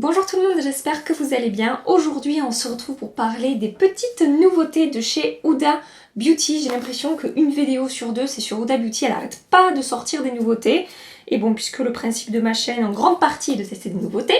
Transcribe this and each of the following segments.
Bonjour tout le monde, j'espère que vous allez bien. Aujourd'hui on se retrouve pour parler des petites nouveautés de chez Huda Beauty. J'ai l'impression qu'une vidéo sur deux c'est sur Huda Beauty, elle n'arrête pas de sortir des nouveautés. Et bon, puisque le principe de ma chaîne en grande partie est de tester des nouveautés,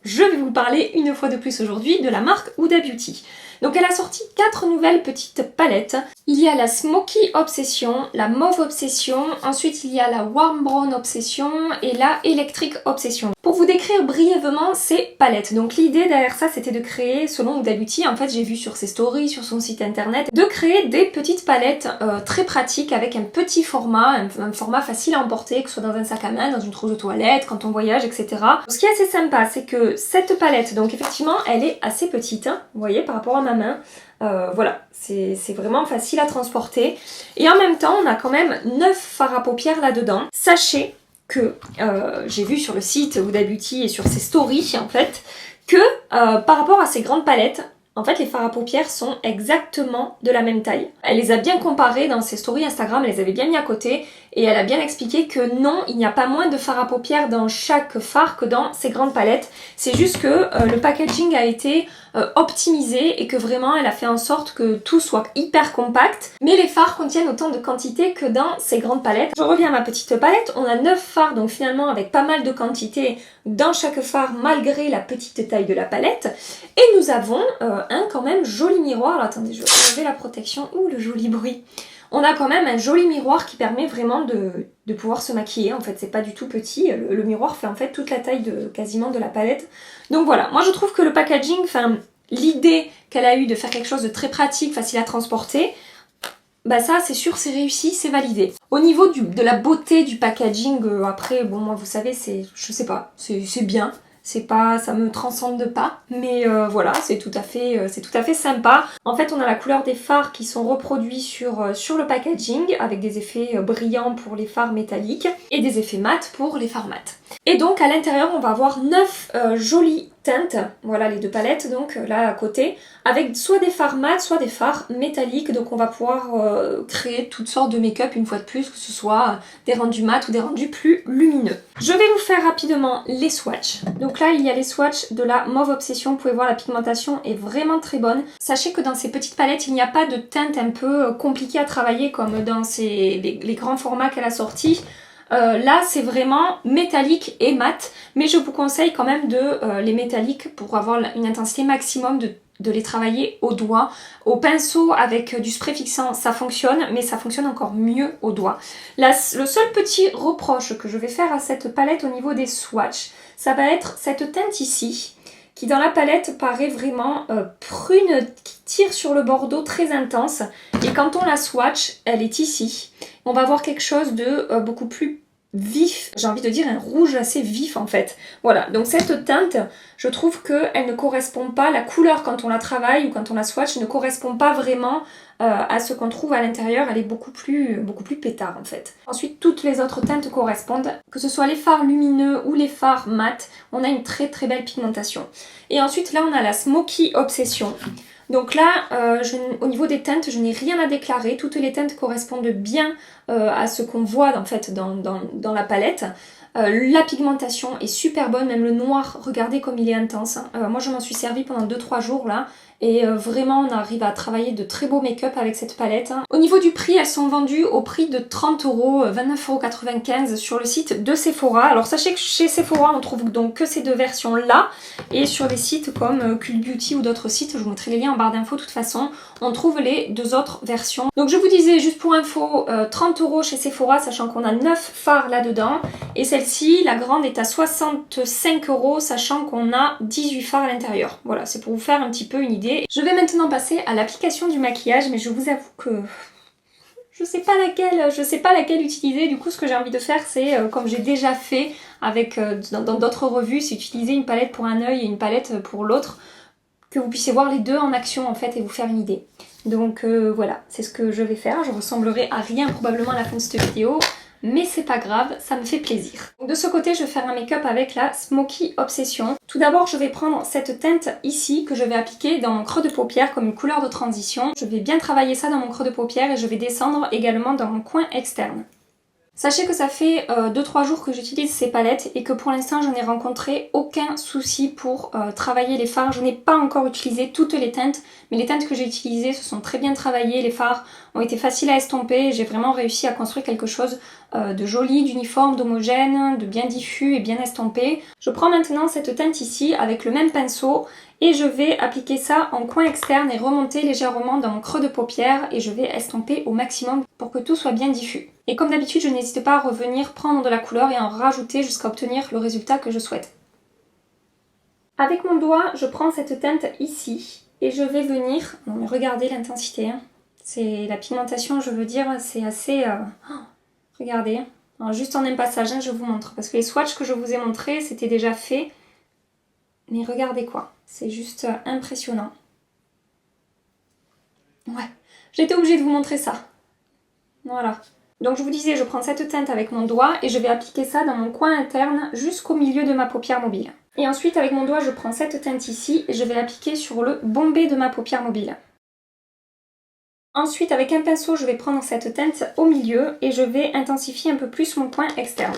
je vais vous parler une fois de plus aujourd'hui de la marque Huda Beauty. Donc elle a sorti 4 nouvelles petites palettes. Il y a la Smoky Obsession, la Mauve Obsession, ensuite il y a la Warm Brown Obsession et la Electric Obsession. Pour vous décrire brièvement ces palettes, donc l'idée derrière ça c'était de créer, selon Huda Beauty, en fait j'ai vu sur ses stories, sur son site internet, de créer des petites palettes très pratiques avec un petit format, un format facile à emporter, que ce soit dans un sac à main, dans une trousse de toilette, quand on voyage, etc. Ce qui est assez sympa, c'est que cette palette, donc effectivement elle est assez petite, hein, vous voyez, par rapport à ma main. Voilà, c'est vraiment facile à transporter. Et en même temps, on a quand même 9 fards à paupières là-dedans. Sachez que j'ai vu sur le site Huda Beauty et sur ses stories, en fait, que par rapport à ces grandes palettes, en fait, les fards à paupières sont exactement de la même taille. Elle les a bien comparés dans ses stories Instagram, elle les avait bien mis à côté et elle a bien expliqué que non, il n'y a pas moins de fards à paupières dans chaque fard que dans ces grandes palettes. C'est juste que le packaging a été optimisé et que vraiment elle a fait en sorte que tout soit hyper compact. Mais les fards contiennent autant de quantité que dans ces grandes palettes. Je reviens à ma petite palette, on a 9 fards donc finalement avec pas mal de quantité dans chaque fard malgré la petite taille de la palette. Et nous avons un quand même joli miroir. Alors attendez, je vais enlever la protection. Ouh, le joli bruit. On a quand même un joli miroir qui permet vraiment de pouvoir se maquiller. En fait, c'est pas du tout petit. Le miroir fait en fait toute la taille quasiment de la palette. Donc voilà, moi je trouve que le packaging, enfin l'idée qu'elle a eue de faire quelque chose de très pratique, facile à transporter, bah ça c'est sûr, c'est réussi, c'est validé. Au niveau de la beauté du packaging, après, bon moi vous savez, je sais pas, c'est bien. C'est pas, ça me transcende pas, mais voilà, c'est tout à fait sympa. En fait, on a la couleur des fards qui sont reproduits sur le packaging avec des effets brillants pour les fards métalliques et des effets mat pour les fards mat. Et donc à l'intérieur, on va avoir 9 jolies teintes, voilà les deux palettes donc là à côté, avec soit des fards mat, soit des fards métalliques, donc on va pouvoir créer toutes sortes de make-up une fois de plus, que ce soit des rendus mat ou des rendus plus lumineux. Je vais vous faire rapidement les swatchs. Donc là il y a les swatchs de la Mauve Obsession, vous pouvez voir la pigmentation est vraiment très bonne. Sachez que dans ces petites palettes il n'y a pas de teinte un peu compliquée à travailler comme dans les grands formats qu'elle a sortis. Là c'est vraiment métallique et mat, mais je vous conseille quand même de les métalliques pour avoir une intensité maximum de les travailler au doigt. Au pinceau avec du spray fixant ça fonctionne, mais ça fonctionne encore mieux au doigt. Le seul petit reproche que je vais faire à cette palette au niveau des swatchs, ça va être cette teinte ici, qui dans la palette paraît vraiment prune, qui tire sur le bordeaux très intense. Et quand on la swatch, elle est ici. On va avoir quelque chose de beaucoup plus vif, j'ai envie de dire un rouge assez vif en fait. Voilà, donc cette teinte, je trouve qu'elle ne correspond pas, la couleur quand on la travaille ou quand on la swatch ne correspond pas vraiment à ce qu'on trouve à l'intérieur, elle est beaucoup plus pétard en fait. Ensuite, toutes les autres teintes correspondent, que ce soit les fards lumineux ou les fards mat, on a une très très belle pigmentation. Et ensuite là on a la Smoky Obsession. Donc là, au niveau des teintes, je n'ai rien à déclarer. Toutes les teintes correspondent bien à ce qu'on voit en fait dans la palette. La pigmentation est super bonne, même le noir, regardez comme il est intense. Moi je m'en suis servi pendant 2-3 jours là. Et vraiment on arrive à travailler de très beaux make-up avec cette palette. Au niveau du prix, elles sont vendues au prix de 30 €, 29,95 € sur le site de Sephora. Alors sachez que chez Sephora on trouve donc que ces deux versions là. Et sur les sites comme Cult Beauty ou d'autres sites, je vous mettrai les liens en barre d'infos de toute façon, on trouve les deux autres versions. Donc je vous disais juste pour info, 30 € chez Sephora, sachant qu'on a 9 fards là-dedans. Et celle-ci, la grande, est à 65 €, sachant qu'on a 18 fards à l'intérieur. Voilà, c'est pour vous faire un petit peu une idée. Je vais maintenant passer à l'application du maquillage, mais je vous avoue que je sais pas laquelle utiliser. Du coup, ce que j'ai envie de faire, c'est comme j'ai déjà fait avec dans d'autres revues, c'est utiliser une palette pour un œil et une palette pour l'autre, que vous puissiez voir les deux en action en fait et vous faire une idée. Donc voilà, c'est ce que je vais faire. Je ressemblerai à rien probablement à la fin de cette vidéo, mais c'est pas grave, ça me fait plaisir. Donc de ce côté, je vais faire un make-up avec la Smoky Obsession. Tout d'abord, je vais prendre cette teinte ici que je vais appliquer dans mon creux de paupière comme une couleur de transition. Je vais bien travailler ça dans mon creux de paupière et je vais descendre également dans mon coin externe. Sachez que ça fait 2-3 jours que j'utilise ces palettes et que pour l'instant je n'ai rencontré aucun souci pour travailler les fards. Je n'ai pas encore utilisé toutes les teintes, mais les teintes que j'ai utilisées se sont très bien travaillées, les fards ont été faciles à estomper, j'ai vraiment réussi à construire quelque chose de joli, d'uniforme, d'homogène, de bien diffus et bien estompé. Je prends maintenant cette teinte ici avec le même pinceau et je vais appliquer ça en coin externe et remonter légèrement dans mon creux de paupière et je vais estomper au maximum pour que tout soit bien diffus. Et comme d'habitude, je n'hésite pas à revenir prendre de la couleur et en rajouter jusqu'à obtenir le résultat que je souhaite. Avec mon doigt, je prends cette teinte ici et je vais venir... Non mais regardez l'intensité, hein. C'est la pigmentation, je veux dire, c'est assez... Regardez, alors, juste en un passage, hein, je vous montre. Parce que les swatchs que je vous ai montrés, c'était déjà fait. Mais regardez quoi, c'est juste impressionnant. Ouais, j'étais obligée de vous montrer ça. Voilà. Donc je vous disais, je prends cette teinte avec mon doigt et je vais appliquer ça dans mon coin interne jusqu'au milieu de ma paupière mobile. Et ensuite avec mon doigt, je prends cette teinte ici et je vais l'appliquer sur le bombé de ma paupière mobile. Ensuite avec un pinceau, je vais prendre cette teinte au milieu et je vais intensifier un peu plus mon coin externe.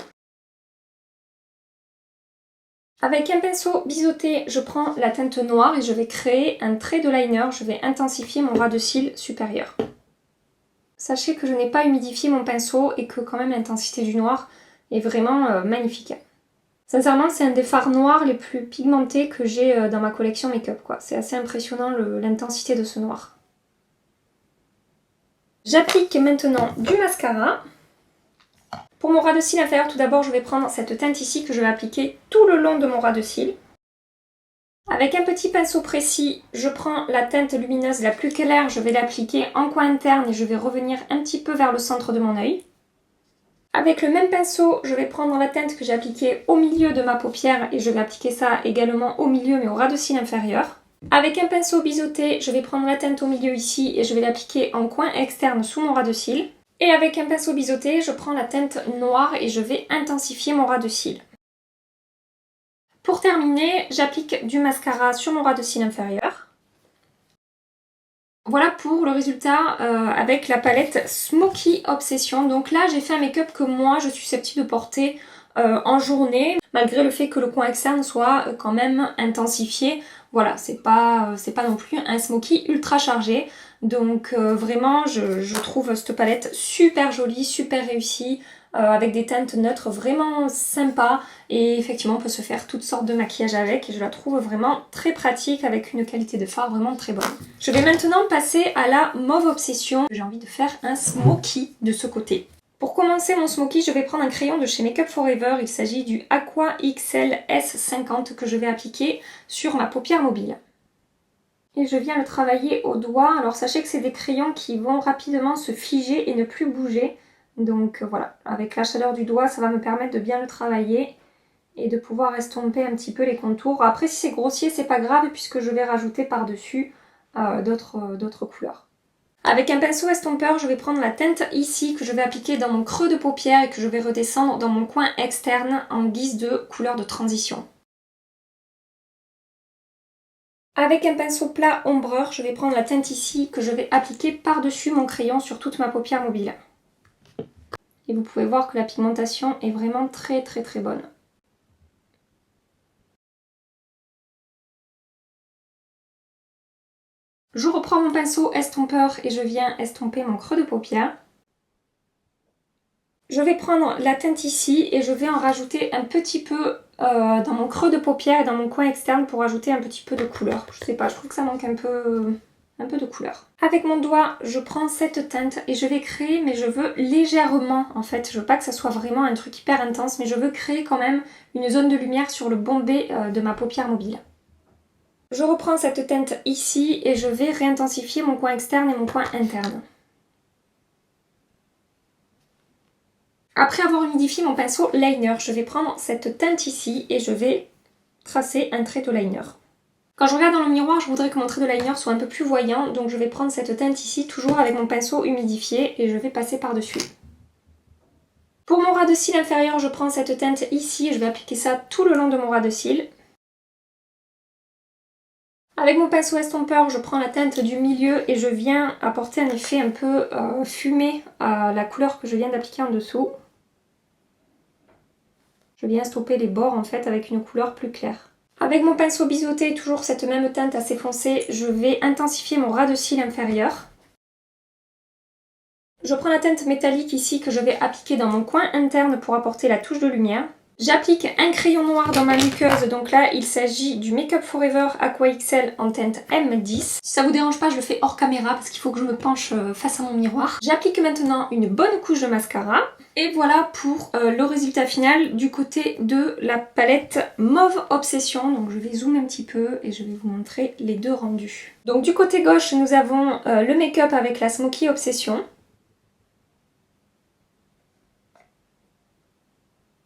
Avec un pinceau biseauté, je prends la teinte noire et je vais créer un trait de liner, je vais intensifier mon ras de cils supérieur. Sachez que je n'ai pas humidifié mon pinceau et que quand même l'intensité du noir est vraiment magnifique. Sincèrement, c'est un des fards noirs les plus pigmentés que j'ai dans ma collection make-up, quoi. C'est assez impressionnant l'intensité de ce noir. J'applique maintenant du mascara. Pour mon ras de cils inférieur, tout d'abord, je vais prendre cette teinte ici que je vais appliquer tout le long de mon ras de cils. Avec un petit pinceau précis, je prends la teinte lumineuse la plus claire, je vais l'appliquer en coin interne et je vais revenir un petit peu vers le centre de mon œil. Avec le même pinceau, je vais prendre la teinte que j'ai appliquée au milieu de ma paupière et je vais appliquer ça également au milieu mais au ras de cils inférieur. Avec un pinceau biseauté, je vais prendre la teinte au milieu ici et je vais l'appliquer en coin externe sous mon ras de cils. Et avec un pinceau biseauté, je prends la teinte noire et je vais intensifier mon ras de cils. Pour terminer, j'applique du mascara sur mon ras de cils inférieur. Voilà pour le résultat avec la palette Smoky Obsession. Donc là, j'ai fait un make-up que moi, je suis susceptible de porter en journée, malgré le fait que le coin externe soit quand même intensifié. Voilà, c'est pas non plus un smoky ultra chargé. Donc vraiment, je trouve cette palette super jolie, super réussie. Avec des teintes neutres vraiment sympas et effectivement on peut se faire toutes sortes de maquillages avec et je la trouve vraiment très pratique avec une qualité de fard vraiment très bonne. Je vais maintenant passer à la Mauve Obsession. J'ai envie de faire un smoky de ce côté. Pour commencer mon smoky, je vais prendre un crayon de chez Make Up For Ever. Il s'agit du Aqua XL S50 que je vais appliquer sur ma paupière mobile. Et je viens le travailler au doigt. Alors sachez que c'est des crayons qui vont rapidement se figer et ne plus bouger. Donc voilà, avec la chaleur du doigt, ça va me permettre de bien le travailler et de pouvoir estomper un petit peu les contours. Après, si c'est grossier, c'est pas grave puisque je vais rajouter par-dessus d'autres couleurs. Avec un pinceau estompeur, je vais prendre la teinte ici que je vais appliquer dans mon creux de paupière et que je vais redescendre dans mon coin externe en guise de couleur de transition. Avec un pinceau plat ombreur, je vais prendre la teinte ici que je vais appliquer par-dessus mon crayon sur toute ma paupière mobile. Et vous pouvez voir que la pigmentation est vraiment très bonne. Je reprends mon pinceau estompeur et je viens estomper mon creux de paupière. Je vais prendre la teinte ici et je vais en rajouter un petit peu dans mon creux de paupière et dans mon coin externe pour ajouter un petit peu de couleur. Je sais pas, je trouve que ça manque un peu de couleur. Avec mon doigt, je prends cette teinte et je vais créer, mais je veux légèrement en fait. Je veux pas que ça soit vraiment un truc hyper intense, mais je veux créer quand même une zone de lumière sur le bombé de ma paupière mobile. Je reprends cette teinte ici et je vais réintensifier mon coin externe et mon coin interne. Après avoir humidifié mon pinceau liner, je vais prendre cette teinte ici et je vais tracer un trait de liner. Quand je regarde dans le miroir, je voudrais que mon trait de liner soit un peu plus voyant, donc je vais prendre cette teinte ici, toujours avec mon pinceau humidifié, et je vais passer par-dessus. Pour mon ras de cils inférieur, je prends cette teinte ici et je vais appliquer ça tout le long de mon ras de cils. Avec mon pinceau estompeur, je prends la teinte du milieu et je viens apporter un effet un peu fumé à la couleur que je viens d'appliquer en dessous. Je viens stopper les bords en fait avec une couleur plus claire. Avec mon pinceau biseauté, toujours cette même teinte assez foncée, je vais intensifier mon ras de cils inférieur. Je prends la teinte métallique ici que je vais appliquer dans mon coin interne pour apporter la touche de lumière. J'applique un crayon noir dans ma muqueuse, donc là il s'agit du Make Up For Ever Aqua XL en teinte M10. Si ça vous dérange pas, je le fais hors caméra parce qu'il faut que je me penche face à mon miroir. J'applique maintenant une bonne couche de mascara. Et voilà pour le résultat final du côté de la palette Mauve Obsession. Donc je vais zoomer un petit peu et je vais vous montrer les deux rendus. Donc du côté gauche, nous avons le make-up avec la Smoky Obsession.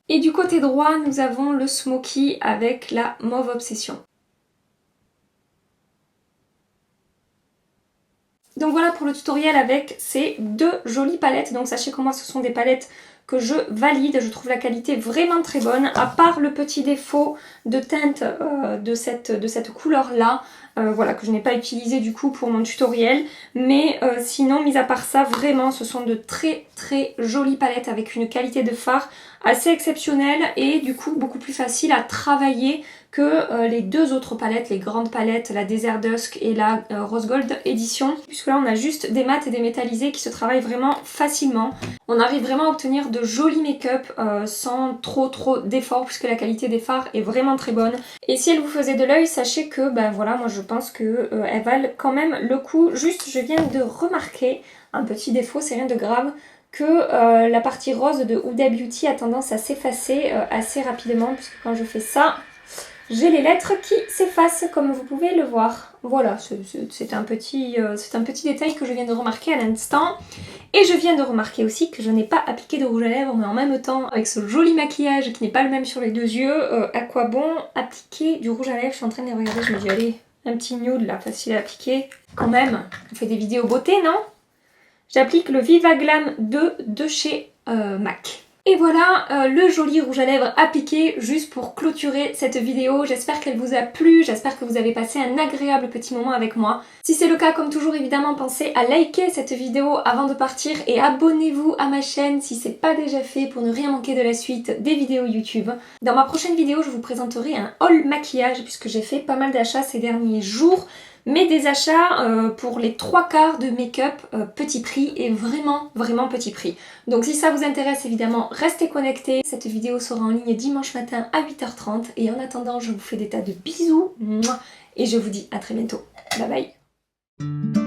Et du côté droit, nous avons le Smoky avec la Mauve Obsession. Donc voilà pour le tutoriel avec ces deux jolies palettes. Donc sachez que moi ce sont des palettes que je valide, je trouve la qualité vraiment très bonne, à part le petit défaut de teinte de cette couleur là, voilà, que je n'ai pas utilisé du coup pour mon tutoriel, mais sinon mis à part ça, vraiment ce sont de très très jolies palettes avec une qualité de fard assez exceptionnelle et du coup beaucoup plus facile à travailler que les deux autres palettes, les grandes palettes, la Desert Dusk et la Rose Gold Edition, puisque là on a juste des mats et des métallisés qui se travaillent vraiment facilement. On arrive vraiment à obtenir de jolis make-up sans trop d'efforts, puisque la qualité des fards est vraiment très bonne. Et si elles vous faisaient de l'œil, sachez que ben voilà, moi je pense que elles valent quand même le coup. Juste je viens de remarquer un petit défaut, c'est rien de grave, que la partie rose de Huda Beauty a tendance à s'effacer assez rapidement, puisque quand je fais ça, j'ai les lettres qui s'effacent comme vous pouvez le voir. Voilà, c'est un petit détail que je viens de remarquer à l'instant. Et je viens de remarquer aussi que je n'ai pas appliqué de rouge à lèvres, mais en même temps, avec ce joli maquillage qui n'est pas le même sur les deux yeux, à quoi bon appliquer du rouge à lèvres? Je suis en train de les regarder, je me dis allez, un petit nude là, facile à appliquer. Quand même, on fait des vidéos beauté, non? J'applique le Viva Glam 2 de chez MAC. Et voilà le joli rouge à lèvres appliqué juste pour clôturer cette vidéo. J'espère qu'elle vous a plu, j'espère que vous avez passé un agréable petit moment avec moi. Si c'est le cas, comme toujours évidemment, pensez à liker cette vidéo avant de partir et abonnez-vous à ma chaîne si c'est pas déjà fait pour ne rien manquer de la suite des vidéos YouTube. Dans ma prochaine vidéo, je vous présenterai un haul maquillage puisque j'ai fait pas mal d'achats ces derniers jours. Mais des achats pour les 3/4 de make-up petit prix et vraiment petit prix. Donc si ça vous intéresse évidemment, restez connectés. Cette vidéo sera en ligne dimanche matin à 8h30 et en attendant je vous fais des tas de bisous et je vous dis à très bientôt. Bye bye.